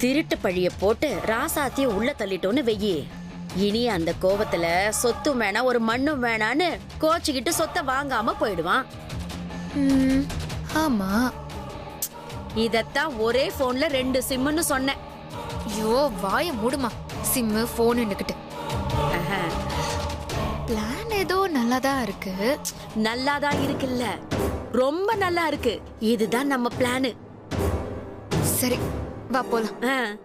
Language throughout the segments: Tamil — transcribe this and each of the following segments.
திருட்டு பழிய போட்டு ராசாத்திய உள்ள தள்ளிட்டோன்னு வெயி. இனி அந்த கோவத்துல சொத்து வேணா ஒரு மண்ணும் வேணான்னு கோச்சிக்கிட்டு சொத்தை வாங்காம போயிடுவான். ஆமா, இதத்தான் ஒரே போன்ல 2 சிம்னு சொன்னேன். ஐயோ வாய மூடுமா. சிம்மு போனுன்னுக்கிட்டு பிளான் ஏதோ நல்லாதான் இருக்கு. நல்லாதான் இருக்குல்ல, ரொம்ப நல்லா இருக்கு. இதுதான் நம்ம பிளானு. சரி வா போலாம்.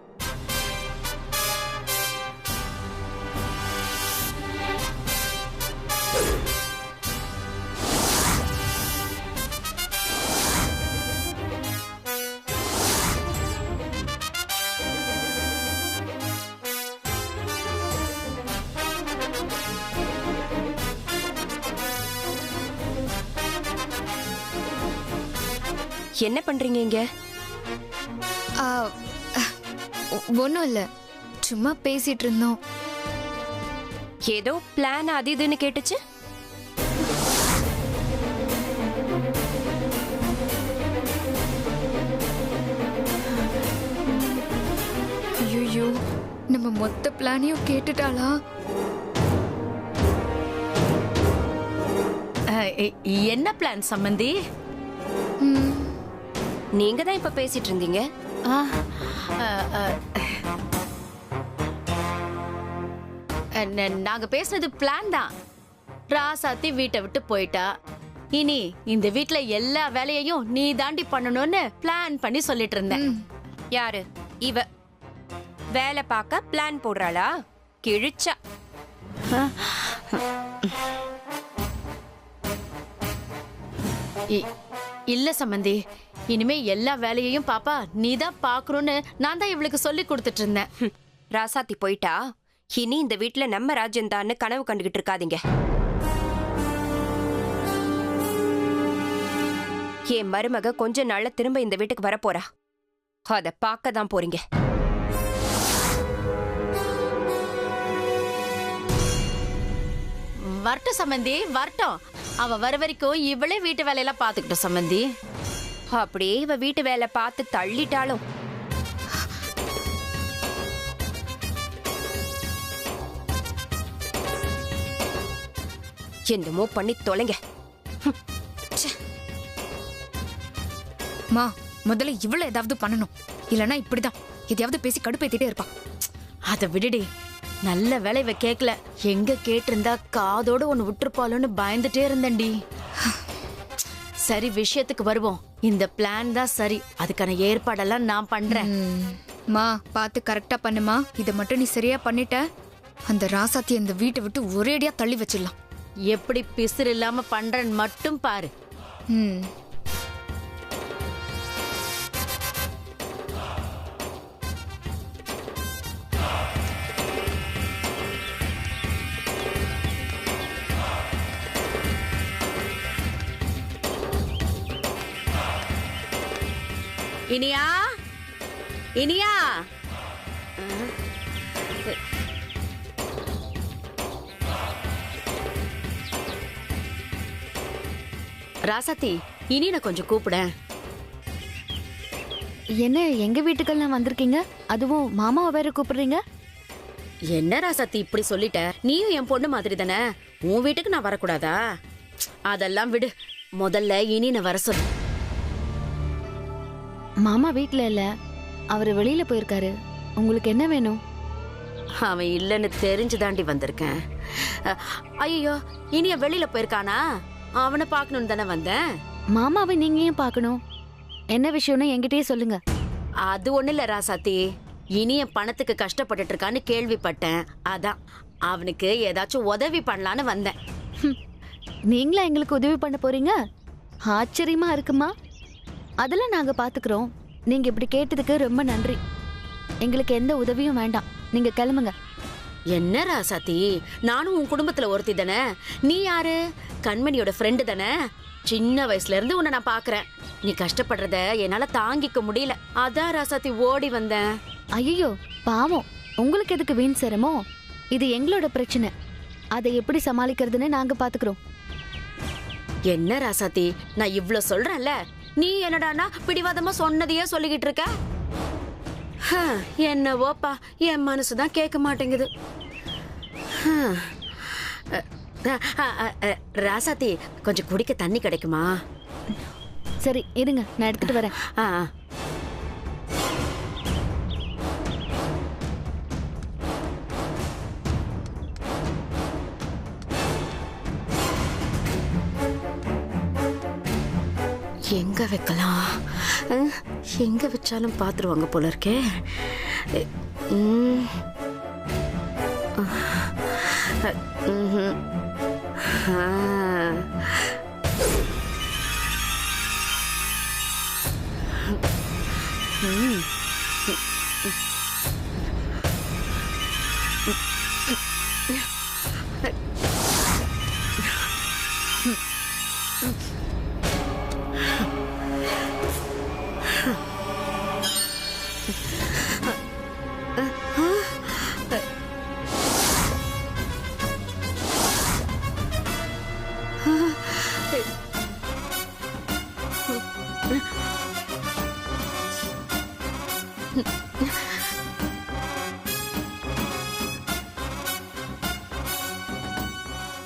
என்ன பண்றீங்க இங்க? ஒன்னும் இல்ல, சும்மா பேசிட்டு இருந்தோம். ஏதோ பிளான் அது இதுன்னு கேட்டுச்சு. ஐயோ, நம்ம மொத்த பிளானையும் கேட்டுட்டாளா? என்ன பிளான் சம்பந்தி? நீங்க தான் இப்ப பேசிட்டு இருந்தீங்க. நாங்க பேசுனது பிளான் தான். ராசாத்தி வீட்டை விட்டு போயிட்டா. இனி இந்த வீட்ல எல்லா வேலையையும் நீ தாண்டி பண்ணணும்னு பிளான் பண்ணி சொல்லிட்டு இருந்தேன். யாரு இவ? வேலை பார்க்க பிளான் போடுறாளா? கிழிச்சா. இல்ல சம்பந்தி, இனிமே எல்லா வேலையையும் பாப்பா நீதான் பாக்கணும்னு நான் தான் இவளுக்கு சொல்லி கொடுத்துட்டு இருந்தேன். ராசாத்தி போயிட்டா, இனி இந்த வீட்டுல நம்ம ராஜ்யம் தான் கனவு கண்டுகிட்டு இருக்காதீங்க. என் மருமக கொஞ்ச நாள்ல திரும்ப இந்த வீட்டுக்கு வரப்போறா. அத பார்க்க தான் போறீங்க. வரட்டும் சம்பந்தி, வரட்டும். அவ வர வரைக்கும் இவளே வீட்டு வேலையெல்லாம் பாத்துக்கிட்டோம் சம்பந்தி. அப்படியே இவ வீட்டு வேலை பார்த்து தள்ளிட்டாலும் என்னமோ பண்ணி தொலைங்க. மா, முதல்ல இவ்வளவு ஏதாவது பண்ணணும், இல்லனா இப்படிதான் எதையாவது பேசி கடுப்பேத்திட்டே இருப்பா. அத விடுடி. நல்ல வேலை இவ கேக்கல. எங்க கேட்டிருந்தா காதோட ஒண்ணு விட்டுருப்பாளோன்னு பயந்துட்டே இருந்தேன்டி. சரி, விஷயத்துக்கு வருவோம். இந்த பிளான் தான் சரி. அதுக்கான ஏற்பாடெல்லாம் நான் பண்றேன். மா, பார்த்து கரெக்டா பண்ணுமா. இதை மட்டும் நீ சரியா பண்ணிட்ட, அந்த ராசாத்தி இந்த வீட்டை விட்டு ஒரேடியா தள்ளி வச்சிடலாம். எப்படி பிசுறு இல்லாம பண்றேன்னு மட்டும் பாரு. இனியா, இனியா. ராசாத்தி, இனி நான் கொஞ்சம் கூப்பிடேன். என்ன எங்க வீட்டுக்கெல்லாம் வந்திருக்கீங்க? அதுவும் மாமாவை வேற கூப்பிடுறீங்க? என்ன ராசாத்தி இப்படி சொல்லிட்ட? நீயும் என் பொண்ணு மாதிரி தானே. உன் வீட்டுக்கு நான் வரக்கூடாதா? அதெல்லாம் விடு. முதல்ல இனி நான் வர சொல்லு. மாமா வீட்ல இல்ல, அவரு வெளியில போயிருக்காரு. உங்களுக்கு என்ன வேணும்? அவன் இல்லன்னு தெரிஞ்சுதாண்டி வந்திருக்கேன். ஐயோ, இனிய வெளியில போயிருக்கானா? அவனை பாக்கணும்னு தானே வந்தேன். மாமாவை நீங்க ஏன் பாக்கணும்? என்ன விஷயம்னு என்கிட்டயே சொல்லுங்க. அது ஒண்ணு இல்ல ராசாத்தி, இனிய பணத்துக்கு கஷ்டப்பட்டுட்டு இருக்கான்னு கேள்விப்பட்டேன். அதான் அவனுக்கு ஏதாச்சும் உதவி பண்ணலான்னு வந்தேன். நீங்களா எங்களுக்கு உதவி பண்ண போறீங்க? ஆச்சரியமா இருக்குமா? அதெல்லாம் நாங்க பாத்துக்கிறோம். நீங்க இப்படி கேட்டதுக்கு ரொம்ப நன்றி. எங்களுக்கு எந்த உதவியும் வேண்டாம், நீங்க கிளம்புங்க. என்ன ராசாத்தி, நானும் உன் குடும்பத்துல ஒருத்தி தானே. நீ யாரு? கண்மணியோட ஃப்ரெண்டு தானே. சின்ன வயசுல இருந்து உன்னை நான் பாக்குறேன். நீ கஷ்டப்படுறத என்னால தாங்கிக்க முடியல. அதான் ராசாத்தி ஓடி வந்தேன். ஐயோ பாவம், உங்களுக்கு எதுக்கு வீண் சிரமம்? இது எங்களோட பிரச்சனை. அதை எப்படி சமாளிக்கிறதுன்னு நாங்க பாத்துக்கிறோம். என்ன ராசாத்தி, நான் இவ்ளோ சொல்றேன்ல, நீ என்னடானா பிடிவாதமா சொன்னதையே சொல்லிக்கிட்டு இருக்க. என்னவோப்பா, என் மனசுதான் கேட்க மாட்டேங்குது. ராசாத்தி, கொஞ்சம் குடிக்க தண்ணி கிடைக்குமா? சரி இருங்க, நான் எடுத்துட்டு வரேன். எங்க வைக்கலாம்? எங்க வச்சாலும் பாத்துருவாங்க போல இருக்கே.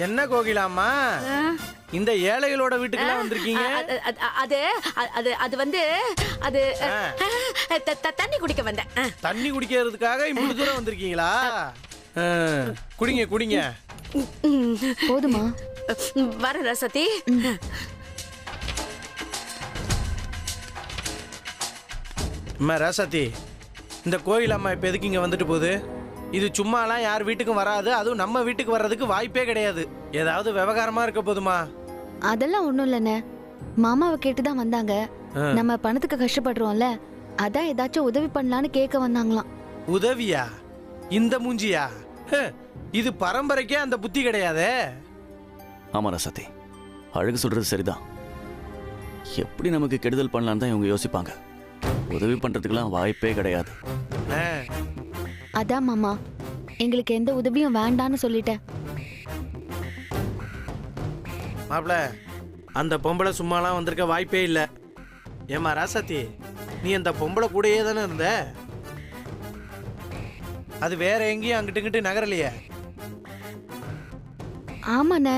என்ன கோகிலாமா, இந்த ஏழைகளோட வீட்டுக்குலாம் வந்திருக்கீங்க? அது அது அது வந்து அது தண்ணி குடிக்க வந்தேன். தண்ணி குடிக்கிறதுக்காக இவ்வளவு தூரம் வந்திருக்கீங்களா? குடிங்க குடிங்க. போதுமா? வர ரசதி. அம்மா ராசாத்தி, இந்த கோயிலம்மா இப்ப எதுக்கு இங்க வந்துட்டு போகுது? இது சும்மாலாம் யார் வீட்டுக்கும் வராது, அதுவும் நம்ம வீட்டுக்கு வர்றதுக்கு வாய்ப்பே கிடையாது. ஏதாவது விவகாரமா இருக்க போதுமா? அதெல்லாம் ஒண்ணும் இல்லைண்ணே, மாமாவை கேட்டுதான் வந்தாங்க. நம்ம பணத்துக்கு கஷ்டப்படுறோம்ல, அதான் ஏதாச்சும் உதவி பண்ணலான்னு கேட்க வந்தாங்களாம். உதவியா? இந்த மூஞ்சியா? இது பரம்பரைக்கே அந்த புத்தி கிடையாதே. ஆமா ராசாத்தி, அழகு சொல்றது சரிதான். எப்படி நமக்கு கெடுதல் பண்ணலான்னு தான் இவங்க யோசிப்பாங்க. உதவி பண்றதுக்கெல்லாம் வாய்ப்பே கிடையாது. அதான் மாமா, எங்களுக்கு எந்த உதவியும் வேண்டான்னு சொல்லிட்டேன். மாப்ள, அந்த பொம்பளை சும்மாலாம் வந்திருக்க வாய்ப்பே இல்லை. ஏமா ராசாத்தி, நீ அந்த பொம்பளை கூடயே தானே இருந்த? அது வேற எங்கேயும் அங்கிட்டு இங்கிட்டு நகரலையே. ஆமாண்ணே,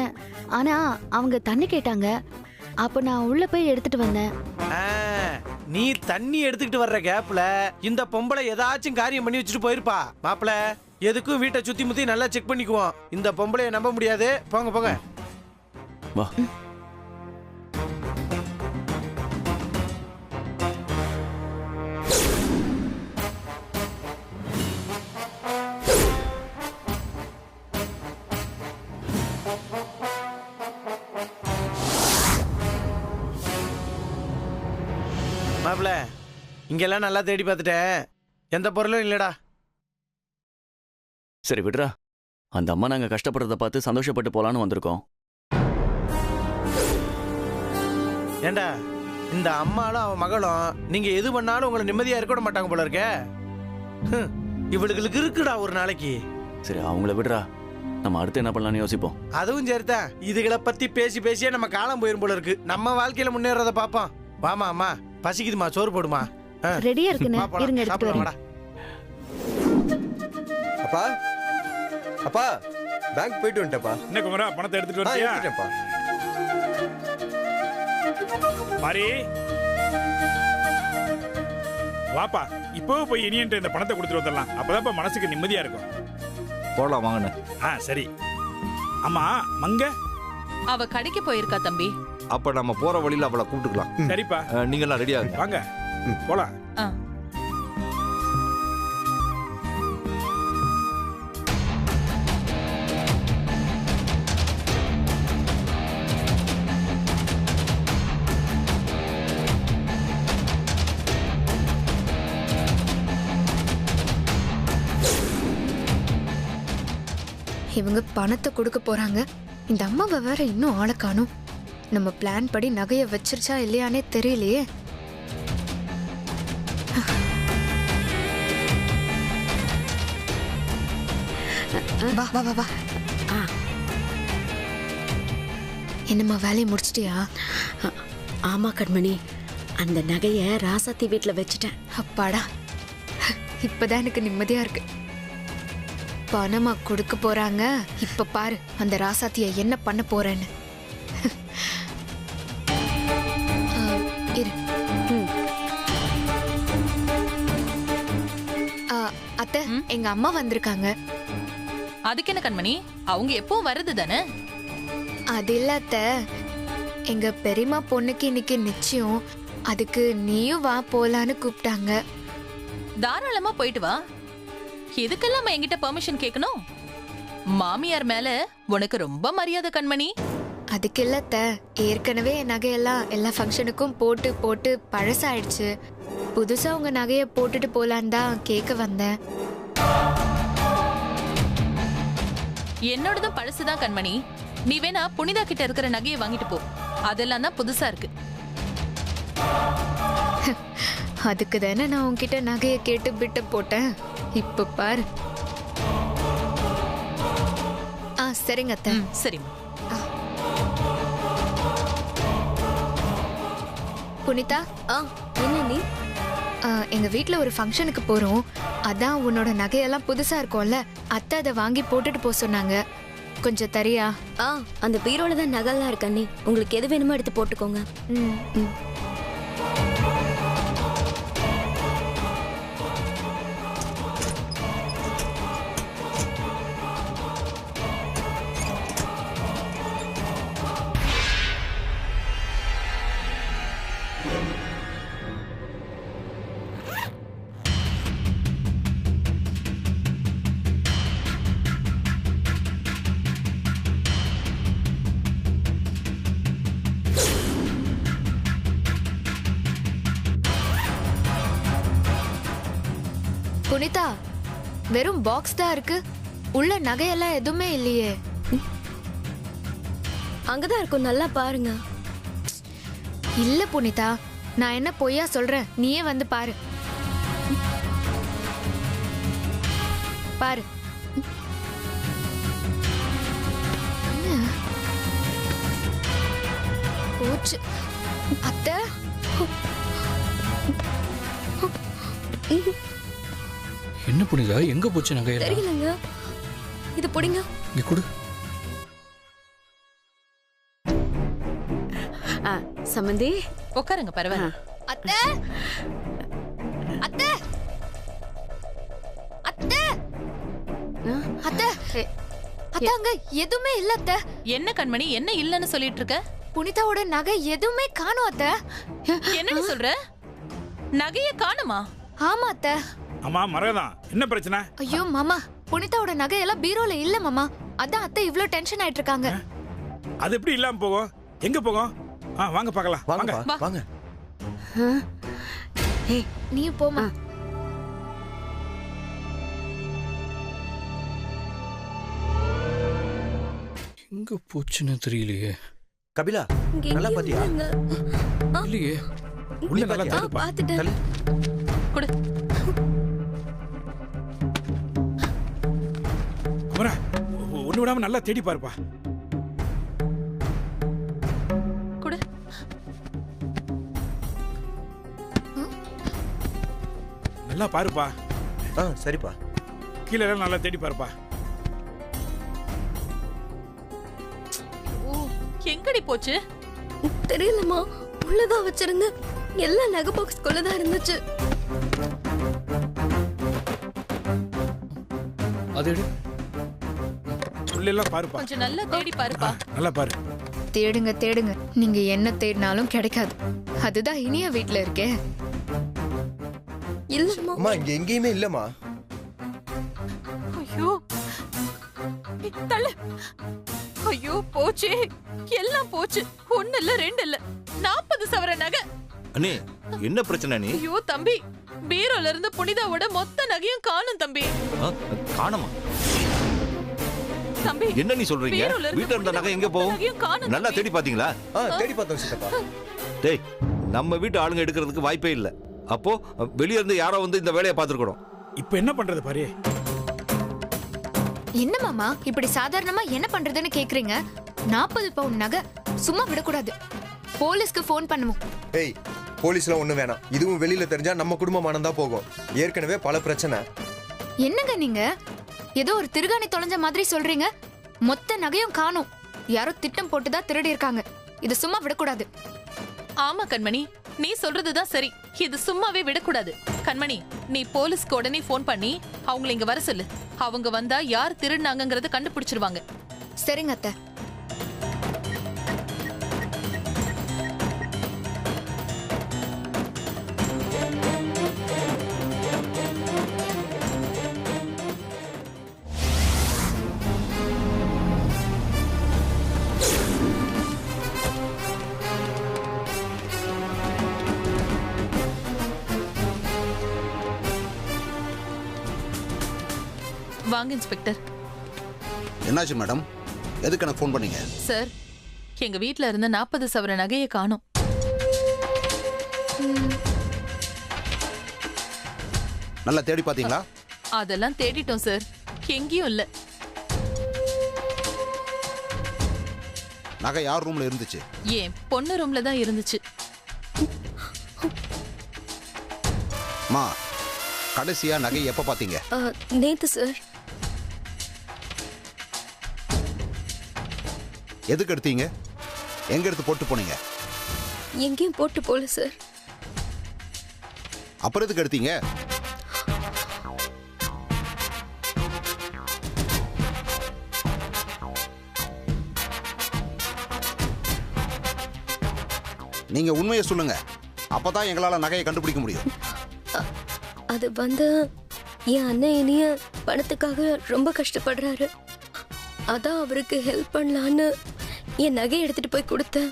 ஆனா அவங்க தண்ணி கேட்டாங்க, அப்ப நான் உள்ள போய் எடுத்துட்டு வந்தேன். நீ தண்ணி எடுத்துக்கிட்டு வர்ற கேப்ல இந்த பொம்பளை ஏதாச்சும் காரியம் பண்ணி வச்சுட்டு போயிருப்பா. மாப்பிள, எதுக்கும் வீட்டை சுத்தி முத்தி நல்லா செக் பண்ணிக்குவோம். இந்த பொம்பளைய நம்ப முடியாது. போங்க போங்க. வா. மாப்பிள, இங்கெல்லாம் நல்லா தேடி பார்த்துட்டேன், எந்த பொருளும் இல்லடா. சரி விடுறா, அந்த அம்மா நாங்க கஷ்டப்படுறத பார்த்து சந்தோஷப்பட்டு போலான்னு வந்திருக்கோம். ஏண்டா, இந்த அம்மாலும் அவன் மகளும் நீங்க எது பண்ணாலும் உங்களை நிம்மதியா இருக்க விட மாட்டாங்க போல இருக்க. இவளுக்கு இருக்குடா ஒரு நாளைக்கு. சரி அவங்கள விடுறா, நம்ம அடுத்து என்ன பண்ணலாம்னு யோசிப்போம். அதுவும் சரிதான். இதுகளை பத்தி பேசி பேசியே நம்ம காலம் போயிரும் போல இருக்கு. நம்ம வாழ்க்கையில முன்னேறத பாப்போம். வாமா அம்மா, பசிக்குதுமா, சோறு போடுமா. ரெடியா இருக்குண்ணே, இருங்க எடுத்துட்டு வரேன். அப்பா அப்பா, பேங்க் போயிட்டு வந்துட்டேப்பா. என்ன குமரா, பணத்தை எடுத்துட்டு வந்தியா? எடுத்துட்டேன்ப்பா. மாரி வாப்பா, இப்போ போய் இனியன்ட்ட இந்த பணத்தை கொடுத்துட்டு வந்துடலாம். அப்பதான் மனசுக்கு நிம்மதியா இருக்கும். போடலாம் வாங்கண்ணே. சரி. ஆமா மங்க, அவ கடைக்கு போயிருக்கா தம்பி. அப்ப நம்ம போற வழியில அவளை கூப்பிட்டுக்கலாம். சரிப்பா, நீங்க எல்லாம் ரெடியா இருங்க. வாங்க போலாம். இவங்க பணத்தை கொடுக்க போறாங்க. இந்த அம்மாவை வேற இன்னும் ஆளை காணும். நம்ம பிளான் படி நகைய வச்சிருச்சா இல்லையானே தெரியலையே. வா வா வா வா. என்னம்மா, வேலையை முடிச்சிட்டியா? ஆமா கண்மணி, அந்த நகைய ராசாத்தி வீட்டுல வச்சுட்டேன். அப்பாடா. இப்பதான் எனக்கு நிம்மதியா இருக்கு. பணமா கொடுக்க போறாங்க. இப்ப பாரு அந்த ராசாத்திய என்ன பண்ண போறேன்னு. இரு. அத்தை, எங்க அம்மா வந்திருக்காங்க. அதுக்கு என்ன கண்மணி, அவங்க எப்பவும் வர்றது தானே. அது இல்ல அத்தை, எங்க பெரியம்மா பொண்ணுக்கு இன்னைக்கு நிச்சயம். அதுக்கு நீயும் வா போலான்னு கூப்பிட்டாங்க. தாராளமா போயிட்டு வா. எதுக்கெல்லாம் என்கிட்ட பெர்மிஷன் கேட்கணும்? மாமியார் மேல உனக்கு ரொம்ப மரியாதை கண்மணி. அதுக்கு இல்ல அத்தை, ஏற்கனவே என் நகையெல்லாம் எல்லா ஃபங்க்ஷனுக்கும் போட்டு போட்டு பழசாயிடுச்சு. புதுசா உங்க நகைய போட்டுட்டு போலான்னு தான் கேட்க வந்தேன். என்னோடதும் பழசுதான் கண்மணி. நீ வேணா புனிதா கிட்ட இருக்கிற நகையை வாங்கிட்டு போ. அதெல்லாம் தான் புதுசா இருக்கு. அதுக்கு தானே நான் உன்கிட்ட நகைய கேட்டு பிட்ட போட்டேன். இப்ப பாரு. சரிங்க அத்தை. சரிம்மா. புனிதா, என்ன நீ? எங்க வீட்ல ஒரு ஃபங்க்ஷனுக்கு போறோம். அதான் உன்னோட நகையெல்லாம் புதுசா இருக்கும்ல, அத்தை அதை வாங்கி போட்டுட்டு போக சொன்னாங்க. கொஞ்சம் தரியா? அந்த பீரோல தான் நகைலாம் இருக்கு அண்ணி. உங்களுக்கு எது வேணுமோ எடுத்து போட்டுக்கோங்க. புனிதா, வெறும் பாக்ஸ் தான் இருக்கு. உள்ள நகையெல்லாம் எதுவுமே இல்லையே. அங்கதான் இருக்கும், நல்லா பாருங்க. இல்ல புனிதா, நான் என்ன பொய்யா சொல்றேன்? நீயே வந்து பாரு. பாரு. போச்சு அத்தை. என்ன புனிதா, எங்க போச்சு நகையெல்லாம்? தெரியலங்க. இது புடிங்க. இங்க கொடு. சமந்தி உட்காருங்க, பரவாயில்ல. அத்தை, அத்தை, அத்தை, அத்தை, அத்தை, அங்க எதுவுமே இல்ல அத்தை. என்ன கண்மணி, என்ன இல்லன்னு சொல்லிட்டு இருக்க? புனிதாவோட நகை எதுவுமே காணோம் அத்தை. என்னன்னு சொல்ற? நகைய காணுமா? ஆமா அத்தை. அம்மா மரகதம், என்ன பிரச்சனை? ஐயோ மாமா, புனிதாவோட நகை எல்லாம் பீரோல இல்ல மாமா. அதான் அத்தை இவ்ளோ டென்ஷன் ஆயிட்டு இருக்காங்க. அது எப்படி இல்லாம போகும்? எங்க போகும்? வாங்க பார்க்கலாம். வாங்க வாங்க. நீ போமா. எங்க போச்சுன்னு தெரியலையே. கபிலா, நல்லா பாத்தியா? இல்லையே. உள்ள நல்லா பாத்துட்டேன். கொடு. அமரா, ஒண்ணு விடாம நல்லா தேடி பாருப்பா. கொடு. நல்லா பாருப்பா. சரிப்பா. கீழே எல்லாம் நல்லா தேடி பாருப்பா. எங்கடி போச்சு? தெரியலமா, உள்ளதான் வச்சிருந்த. எல்லா நகை பாக்ஸ்குள்ளதான் இருந்துச்சு. அது எடு. உள்ள எல்லாம் பாருப்பா. கொஞ்சம் நல்லா தேடி பாருப்பா. நல்லா பாரு. தேடுங்க தேடுங்க, நீங்க என்ன தேடினாலும் கிடைக்காது. அதுதான் இனிய வீட்ல இருக்கே. இல்லம்மா, அம்மா இங்க எங்கேயுமே இல்லம்மா. ஐயோ, தள்ளு. ஐயோ, போச்சே, எல்லாம் போச்சு. ஒண்ணு இல்ல, ரெண்டு இல்ல, 40 சவர நகை. அண்ணே, என்ன பிரச்சனை நீ? ஐயோ தம்பி, பீரோல இருந்து புனிதாவோட மொத்த நகையும் காணும் தம்பி. காணுமா? தம்பி, என்ன நீ சொல்றீங்க? வீட்ல இருந்த நகை எங்க போகும்? நல்லா தேடி பாத்தீங்களா? தேடி பார்த்தோம் சித்தப்பா. டேய், நம்ம வீட்டு ஆளுங்க எடுக்கிறதுக்கு வாய்ப்பே இல்ல. அப்போ வெளிய இருந்து யாரோ வந்து இந்த வேலையை பார்த்துருக்கணும். இப்போ என்ன பண்றது பாரு. என்ன மாமா இப்படி சாதாரணமா என்ன பண்றதுன்னு கேக்குறீங்க? 40 பவுன் நகை சும்மா விடக்கூடாது. போலீஸ்க்கு ஃபோன் பண்ணுவோம். ஏய், போலீஸ்லாம் ஒண்ணும் வேணாம். இதுவும் வெளியில தெரிஞ்சா நம்ம குடும்பமானம் தான் போகும். ஏற்கனவே பல பிரச்சனை. என்னங்க நீங்க ஏதோ ஒரு திருகாணி தொலைஞ்ச மாதிரி சொல்றீங்க. மொத்த நகையும் காணும். யாரோ திட்டம் போட்டுதான் திருடி இருக்காங்க. இது சும்மா விடக்கூடாது. ஆமா கண்மணி, நீ சொல்றதுதான் சரி. இது சும்மாவே விடக்கூடாது. கண்மணி, நீ போலீஸ்க்கு உடனே போன் பண்ணி அவங்களை இங்க வர சொல்லு. அவங்க வந்தா யார் திருடினாங்கங்கறத கண்டுபிடிச்சிருவாங்க. சரிங்க அத்தை. வாங்க இன்ஸ்பெக்டர். என்னாச்சு மேடம்? எதுக்கு எனக்கு ஃபோன் பண்ணீங்க? சார், எங்க வீட்ல இருந்த 40 சவர நகையை காணோம். நல்லா தேடி பாத்தீங்களா? அதெல்லாம் தேடிட்டோம் சார், எங்கேயும் இல்ல. நகை யார் ரூம்ல இருந்துச்சு? ஏன் பொண்ணு ரூம்ல தான் இருந்துச்சு. மா, கடைசியா நகை எப்ப பாத்தீங்க? நேத்து சார். எதுக்கு எடுத்தீங்க? எங்க எடுத்து போட்டு போனீங்க? எங்கேயும் போட்டு போல சார். அப்புறம் எதுக்கு எடுத்தீங்க? நீங்க உண்மையை சொல்லுங்க. அப்பதான் எங்களால நகையை கண்டுபிடிக்க முடியும். அது வந்து என் அண்ணன் இனிய பணத்துக்காக ரொம்ப கஷ்டப்படுறாரு. அதான் அவருக்கு ஹெல்ப் பண்ணலான்னு என் நகையை எடுத்துட்டு போய் கொடுத்தேன்.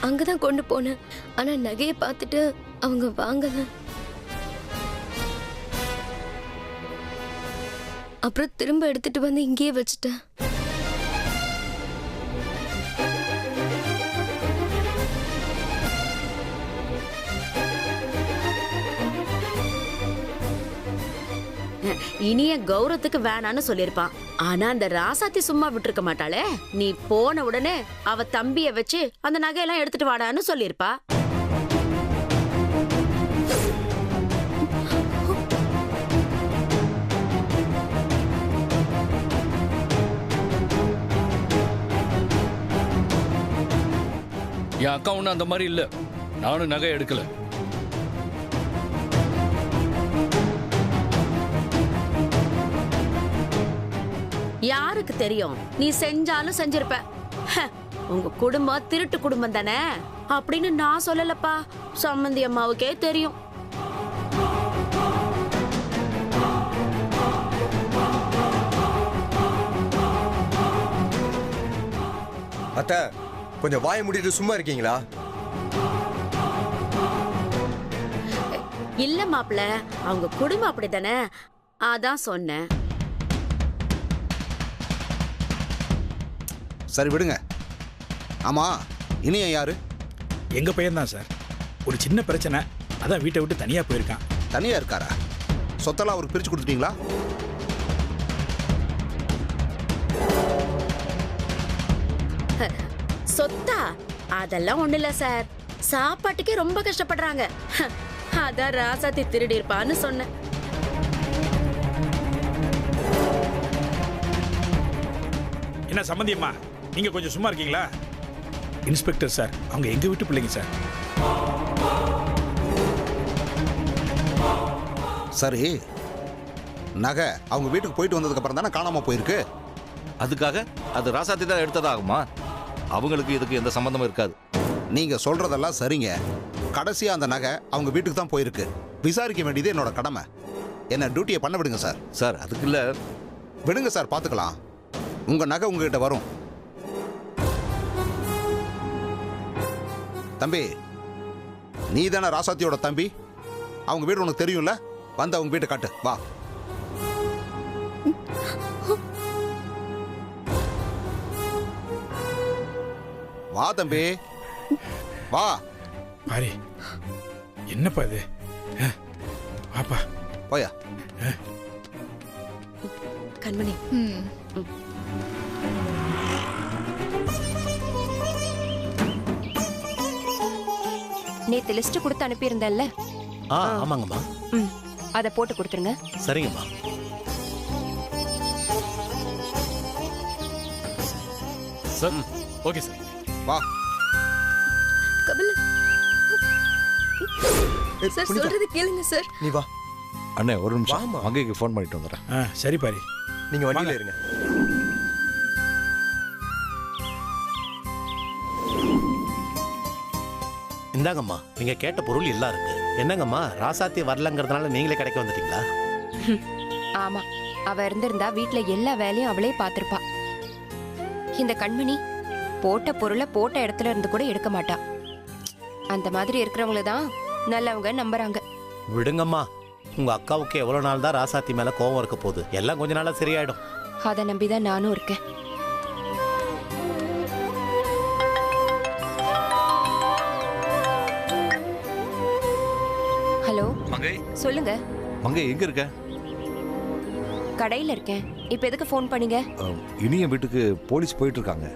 அங்கதான் கொண்டு போனேன். ஆனா நகையை பார்த்துட்டு அவங்க வாங்கல. அப்புறம் திரும்ப எடுத்துட்டு வந்து இங்கேயே வச்சுட்டேன். இனிய கௌரவத்துக்கு வேணான்னு சொல்லிருப்பான். ஆனா அந்த ராசாத்தி சும்மா விட்டுருக்க மாட்டாளே. நீ போன உடனே அவ தம்பிய வச்சு அந்த நகையெல்லாம் எடுத்துட்டு வாடான்னு சொல்லிருப்பா. என் அக்கா ஒன்றும் அந்த மாதிரி இல்லை. நானும் நகை எடுக்கல. யாருக்கு தெரியும்? நீ செஞ்சாலும் செஞ்சிருப்ப. உங்க குடும்பம் திருட்டு குடும்பம் தானே அப்படின்னு நான் சொல்லலப்பா. சம்மந்தி அம்மாவுக்கே தெரியும். அத்தை, கொஞ்சம் வாயை மூடிட்டு சும்மா இருக்கீங்களா? இல்ல மாப்பிள்ள, அவங்க குடும்பம் அப்படித்தானே, அதான் சொன்னேன். சரி விடுங்க. ஆமா, இனிய யாரு? எங்க பையன் தான் சார். ஒரு சின்ன பிரச்சனை, அதான் வீட்டை விட்டு தனியா போயிருக்கான். தனியா இருக்காரா? சொத்தெல்லாம் அவருக்கு பிரிச்சு கொடுத்துட்டீங்களா? சொத்தா? அதெல்லாம் ஒண்ணு இல்ல சார். சாப்பாட்டுக்கே ரொம்ப கஷ்டப்படுறாங்க. அதான் ராசாத்தி திருடி இருப்பான்னு சொன்னேன். என்ன சம்பந்தியம்மா, நீங்க கொஞ்சம் சும்மா இருக்கீங்களா? இன்ஸ்பெக்டர் சார், அவங்க எங்க வீட்டு பிள்ளைங்க சார். சரி, நகை அவங்க வீட்டுக்கு போயிட்டு வந்ததுக்கு அப்புறம் தானே காணாம போயிருக்கு. அதுக்காக அது ராசாத்தி தான் எடுத்ததாகுமா? அவங்களுக்கு இதுக்கு எந்த சம்பந்தமும் இருக்காது. நீங்க சொல்றதெல்லாம் சரிங்க. கடைசியா அந்த நகை அவங்க வீட்டுக்கு தான் போயிருக்கு. விசாரிக்க வேண்டியது என்னோட கடமை. என்ன டியூட்டியை பண்ண விடுங்க சார். சார் அதுக்கு இல்ல. விடுங்க சார், பார்த்துக்கலாம். உங்க நகை உங்ககிட்ட வரும். தம்பி, நீ தானே ராசாத்தியோட தம்பி? அவங்க வீடு உனக்கு தெரியும்ல? வந்து அவங்க வீட்டை காட்டு, வா. வா தம்பி, வா. பாரு, என்னப்பா இது? பாப்பா போயா. கண்மணி நேத்து லிஸ்ட் கொடுத்து அனுப்பியிருந்தேன்ல. ஆமாங்கம்மா. ம், அதை போட்டு கொடுத்துருங்க. சரிங்கம்மா. Sir okay sir. வா. கபில் சார் சொல்றது கேளுங்க சார். நீ வா. அண்ணே ஒரு நிமிஷம் வாம்மா. மங்கைக்கு ஃபோன் பண்ணிட்டு வந்துடுறேன். சரி பாரி, நீங்க வண்டியில வாங்க. இருங்க. இந்தாங்கம்மா, நீங்க கேட்ட பொருள் எல்லாம் இருக்கு. என்னங்கம்மா, ராசாத்தி வரலங்கிறதுனால நீங்களே கடைக்கு வந்துட்டீங்களா? ஆமா, அவ இருந்திருந்தா வீட்ல எல்லா வேலையும் அவளே பார்த்திருப்பா. இந்த கண்மணி போட்ட பொருளை போட்ட இடத்துல இருந்து கூட எடுக்க மாட்டா. அந்த மாதிரி இருக்கிறவங்கள தான் நல்லவங்க நம்புறாங்க. விடுங்கம்மா, உங்க அக்காவுக்கு எவ்வளவு நாள் தான் ராசாத்தி மேல கோவம் இருக்க போகுது? எல்லாம் கொஞ்ச நாளா சரியாயிடும். அதை நம்பிதான் நானும் இருக்கேன். ஹலோ மங்கை, சொல்லுங்க. மங்கை எங்க இருக்க? கடையில இருக்கேன். இப்ப எதுக்கு ஃபோன் பண்ணீங்க? இனிய வீட்டுக்கு போலீஸ் போயிட்டு இருக்காங்க.